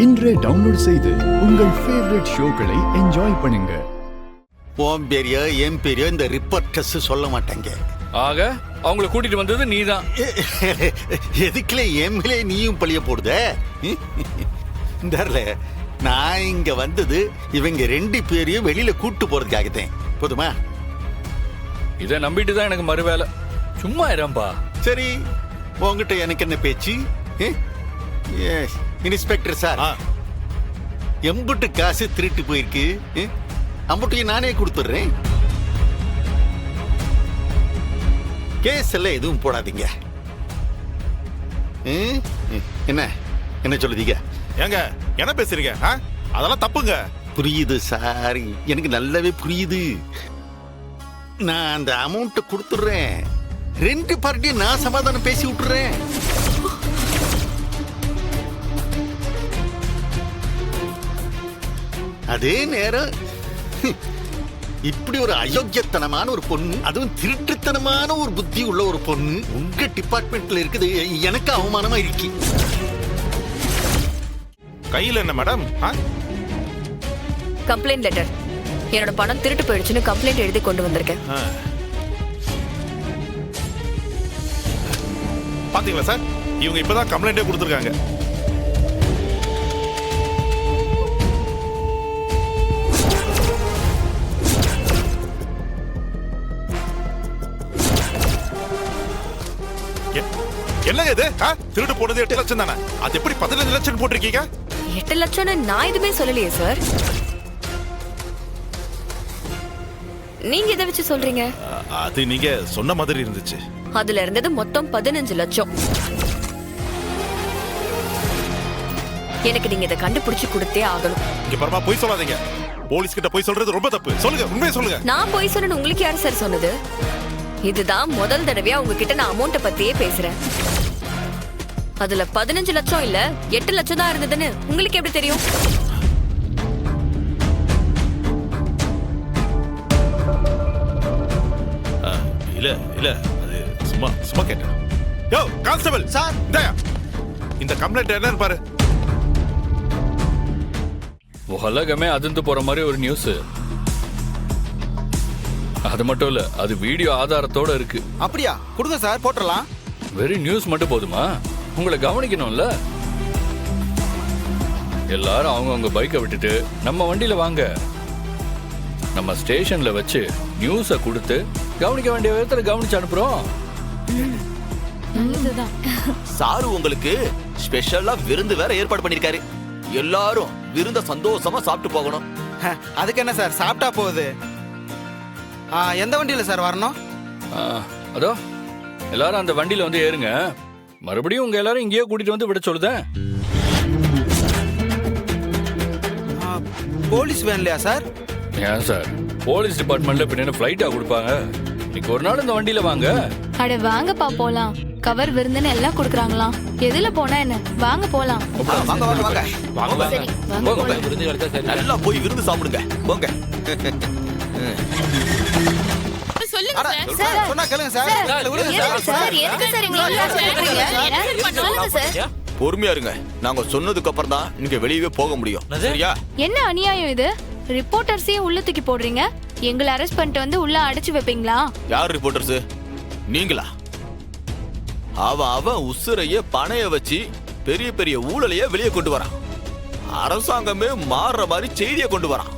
இன்றே டவுன்லோட் செய்து உங்கள் ஃபேவரட் ஷோக்களை என்ஜாய் பண்ணுங்க. ஓம் பெரிய என் பெரிய இந்த ரிப்போர்ட்டர்ஸ் சொல்ல மாட்டாங்க. ஆக அவங்களை கூட்டிட்டு வந்தது நீதான். எதுக்குல எம்எல்ஏ நீயும் பழிய போடுத? இந்த நான் இங்க வந்தது இவங்க ரெண்டு பேரையும் வெளியில கூட்டு போறதுக்காகத்தான். போதுமா? இதை நம்பிட்டு தான் எனக்கு மறுவேலை. சும்மா இரம்பா. சரி, உங்ககிட்ட எனக்கு என்ன பேச்சு? இன்ஸ்பெக்டர் சார், எம்புட்டு காசு திருட்டு போயிருக்கு, அம்புட்டையும் நானே கொடுத்துடுறேன். கேஸ் எல்லாம் எதுவும் போடாதீங்க. என்ன என்ன சொல்லுதீங்க? ஏங்க என்ன பேசுறீங்க? அதெல்லாம் தப்புங்க. புரியுது சார், எனக்கு நல்லாவே புரியுது. நான் அந்த அமௌண்ட் கொடுத்துடுறேன். ரெண்டு பார்ட்டியும் நான் சமாதானம் பேசி விட்டுறேன். அதே நேரம் இப்படி ஒரு அயோக்கியத்தனமான ஒரு பொண்ணு, அதுவும் திருட்டுத்தனமான ஒரு புத்தி உள்ள ஒரு பொண்ணு உங்க டிபார்ட்மெண்ட்ல இருக்குது, எனக்கு அவமானமா இருக்கு. கையில் என்ன மேடம்? Complaint letter. என்னோட பணம் திருட்டு போயிடுச்சுன்னு கம்ப்ளைண்ட் எழுதி கொண்டு வந்திருக்கேன். பாத்தீங்களா சார், இவங்க இப்பதான் கம்ப்ளைண்டே கொடுத்துருக்காங்க. என்னங்க இது? திருடு போனது 8 லட்சம் தானே, அது எப்படி 15 லட்சம் போட்டிருக்கீங்க? 8 லட்சம்னு நான் எதுவுமே சொல்லலையே சார். நீங்க எதை வச்சு சொல்றீங்க? அது நீங்க சொன்ன மாதிரி இருந்துச்சு. அதுல இருந்தது மொத்தம் 15 லட்சம். எனக்கு நீங்க இதை கண்டுபிடிச்சு கொடுத்தே ஆகணும். இங்க பரமா போய் சொல்லாதீங்க. போலீஸ் கிட்ட போய் சொல்றது ரொம்ப தப்பு. சொல்லுங்க, உண்மையை சொல்லுங்க. நான் போய் சொன்னேன்னு உங்களுக்கு யாரு சார் சொன்னது? இதுதான் முதல் தடவையா உங்ககிட்ட நான் அமௌண்ட்டை பத்தியே பேசுறேன். அதுல 15 லட்சம் இல்ல 8 லட்சம் தான் இருந்ததுன்னு உங்களுக்கு எப்படி தெரியும்? இல்ல இல்ல, அது சும்மா சும்மா கேட்டேன். யோ கான்ஸ்டபிள் சார், இந்த கம்ப்ளைண்ட் என்னன்னு பாரு. உலகமே அதிர்ந்து போற மாதிரி ஒரு நியூஸ். அது மட்டும் இல்ல, அது வீடியோ ஆதாரத்தோட இருக்கு. அப்படியா? கொடுங்க சார், போட்டுடலாம். வெறும் நியூஸ் மட்டும் போதுமா? உங்களை கவனிக்கணும்ல. எல்லாரும் அவங்கவுங்க பைக்கை விட்டுட்டு நம்ம வண்டியில வாங்க. நம்ம ஸ்டேஷன்ல வச்சு நியூஸை கொடுத்து கவனிக்க வேண்டிய விதத்துல கவனிச்சு அனுப்புறோம். சாரு உங்களுக்கு ஸ்பெஷலா விருந்து வேற ஏற்பாடு பண்ணிருக்காரு. எல்லாரும் விருந்த சந்தோஷமா சாப்பிட்டு போகணும். அதுக்கு என்ன சார், சாப்பிட்டா போகுது. எந்த வண்டியில சார் வரணும்? அதோ எல்லாரும் அந்த வண்டியில வந்து ஏறுங்க. மறுபடியும் உங்க எல்லாரும் இங்கேயே கூட்டிட்டு வந்து விட சொல்லுதேன். போலீஸ் வேன்லையா சார்? ஏன் சார், போலீஸ் டிபார்ட்மெண்ட்ல பின்ன ஃபிளைட்டா கொடுப்பாங்க? இன்னைக்கு ஒரு நாள் இந்த வண்டியில வாங்க. அட வாங்கப்பா போலாம். கவர் விருந்துன்னு எல்லாம் கொடுக்குறாங்களாம். எதுல போனா என்ன, வாங்க போலாம். வாங்க வாங்க வாங்க வாங்க. சரி வாங்க. விருந்து எடுத்தா சரி. நல்லா போய் விருந்து சாப்பிடுங்க போங்க. சொன்னா கேளுங்க சார். பொறுமையா இருங்க. நாங்க சொன்னதுக்கு அப்புறம் தான் நீங்க வெளியவே போக முடியும். சரியா? என்ன அநியாயம் இது? ரிப்போர்ட்டர்ஸையும் உள்ள தூக்கி போடுறீங்க. எங்களை அரெஸ்ட் பண்ணிட்டு வந்து உள்ள அடைச்சு வைப்பீங்களா? யார் ரிப்போர்ட்டர்ஸ்? நீங்களா? அவன் உசுரைய பணைய வச்சு பெரிய பெரிய ஊழலைய வெளியே கொண்டு வரான். அரசாங்கமே மாறுற மாதிரி செய்தியை கொண்டு வரான்.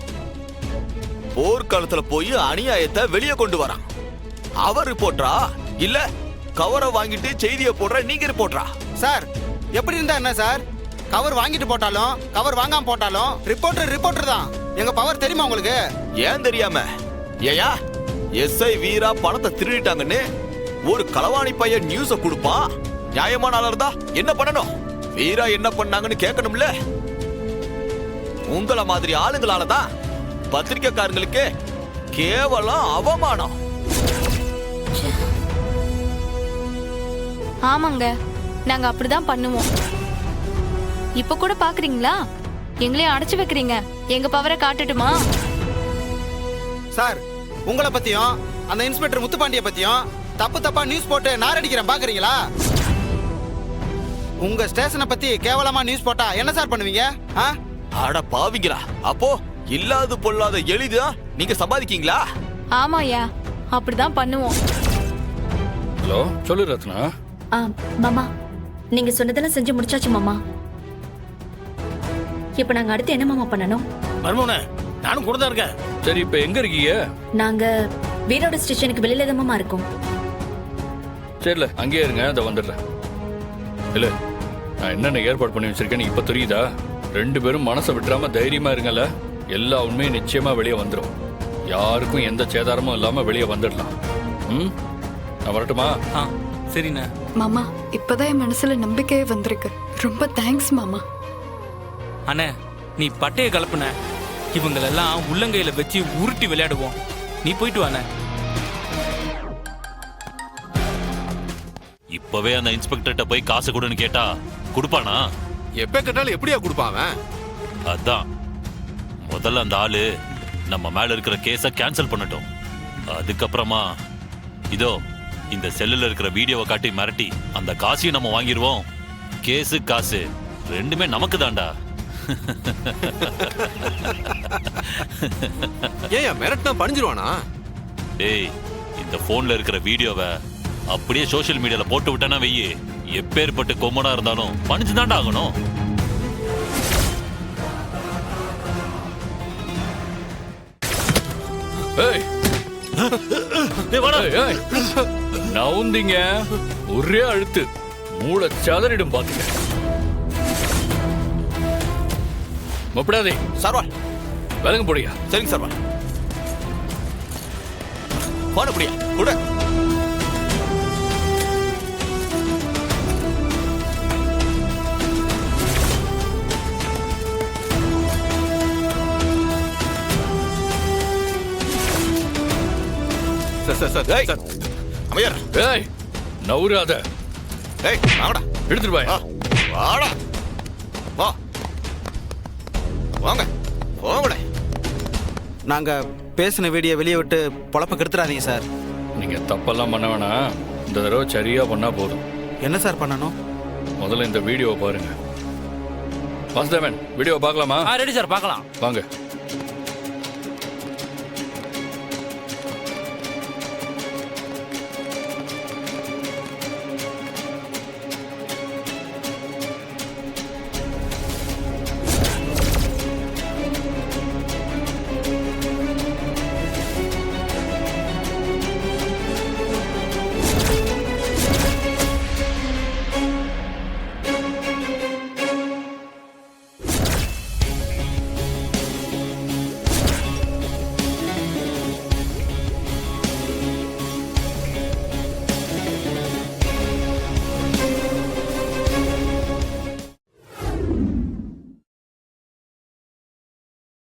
போர்க்காலத்துல போய் அநியாயத்தை வெளியே கொண்டு வரான். அவர் ரிப்போர்ட்டரா இல்ல கவரை வாங்கிட்டு செய்தியை போடுற நீங்க ரிப்போர்ட்டரா? சார் எப்படி இருந்தா என்ன சார்? கவர் வாங்கிட்டு போட்டாலும் கவர் வாங்காம போட்டாலும் ரிப்போர்ட்டர் தான். எங்க பவர் தெரியுமா உங்களுக்கு? ஏன் தெரியாம? ஏயா எஸ்ஐ வீரா பணத்தை திருடிட்டாங்கன்னு ஒரு களவாணி பையன் நியூஸ கொடுப்பான். நியாயமான ஆளா இருந்தா என்ன பண்ணணும்? வீரா என்ன பண்ணாங்கன்னு கேட்கணும்ல. உங்கள மாதிரி ஆளுங்களாலதான் பத்திரிக்கைக்காரங்களுக்கு கேவலம் அவமானம். ஆமாங்க, நாங்க அப்படிதான் பண்ணுவோம். இப்ப கூட பாக்குறீங்களா? எங்களையும் அடைச்சு வைக்கிறீங்க. எங்க பவரை காட்டட்டுமா? சார் உங்களை பத்தியும் அந்த இன்ஸ்பெக்டர் முத்துப்பாண்டிய பத்தியும் தப்பு தப்பா நியூஸ் போட்டு நாரடிக்கிறேன், பாக்குறீங்களா? உங்க ஸ்டேஷனை பத்தி கேவலமா நியூஸ் போட்டா என்ன சார் பண்ணுவீங்க? அட பாவிங்களா, அப்போ இல்லாது பொல்லாத எளிதா நீங்க சம்பாதிக்கீங்களா? ஆமாயா, அப்படிதான் பண்ணுவோம். ஹலோ, சொல்லு ரத்னா. மாமா, நீங்க சொன்னதெல்லாம் செஞ்சு முடிச்சாச்சு மாமா. இப்ப நாங்க அடுத்து என்ன மாமா பண்ணணும்? மர்மோனே, நானும் கூட தான் இருக்கேன். சரி, இப்ப எங்க இருக்கீங்க? நாங்க வீரோட ஸ்டேஷனுக்கு வெளியில தான் மாமா இருக்கோம். சரில, அங்கேயே இருங்க, அதை வந்துடுறேன். இல்ல, நான் என்னென்ன ஏற்பாடு பண்ணி வச்சிருக்கேன்னு இப்ப தெரியுதா? 2 பேரும் மனசை விட்டுறாம தைரியமா இருங்கல்ல. எல்லா உண்மையும் நிச்சயமா வெளியே வந்துடும். யாருக்கும் எந்த சேதாரமும் இல்லாம வெளியே வந்துடலாம். நான் வரட்டுமா? சரிண்ணா. மாமா, இப்பதான் என் மனசுல நம்பிக்கையே வந்திருக்கு. ரொம்ப தேங்க்ஸ் மாமா. அண்ணே, நீ பட்டைய கலப்புன. இவங்களெல்லாம் உள்ளங்கையில வச்சு உருட்டி விளையாடுவோம். நீ போயிட்டு வாண்ணே. இப்பவே அந்த இன்ஸ்பெக்டர்கிட்ட போய் காசு கொடுன்னு கேட்டா கொடுப்பானா? எப்ப கேட்டாலும் எப்படியா கொடுப்பான்? அதான் முதல்ல அந்த ஆளு நம்ம மேல இருக்கிற கேஸ கேன்சல் பண்ணட்டும். அதுக்கப்புறமா இதோ இந்த செல்லுல இருக்கிற வீடியோவை காட்டி மிரட்டி அந்த காசையும் நம்ம வாங்கிடுவோம். கேஸு காசு ரெண்டுமே நமக்கு தான்டா. ஏன் மிரட்டினா பணிஞ்சிருவானா? டேய், இந்த போன்ல இருக்கிற வீடியோவை அப்படியே சோசியல் மீடியால போட்டு விட்டானா வெய்யி, எப்பேற்பட்ட கொம்மனா இருந்தாலும் பணிஞ்சுதான்டா ஆகணும். ஏய், நவுந்தீங்க, ஒரே அழுத்து, மூளை சதறிடும் பாத்துக்க. முப்படாதே சர்வால், விலங்கு போடியா. சரிங்க சர்வால். போன புடியா கூட. சார், அமையர். ஏய், நவுறாத. ஏய், வாடா. எடுத்துட்டு போய். வாடா. வா. வாங்க. போங்கடா. நாங்க பேசின வீடியோ வெளியே விட்டு பொழப்ப கெடுத்துறாதீங்க சார். நீங்க தப்பெல்லாம் பண்ண வேணாம். இந்த தடவை சரியா பண்ணா போதும். என்ன சார் பண்ணணும்? முதல்ல இந்த வீடியோவை பாருங்க. வாசுதேவன், வீடியோ பார்க்கலாமா? ரெடி சார், பார்க்கலாம். வாங்க.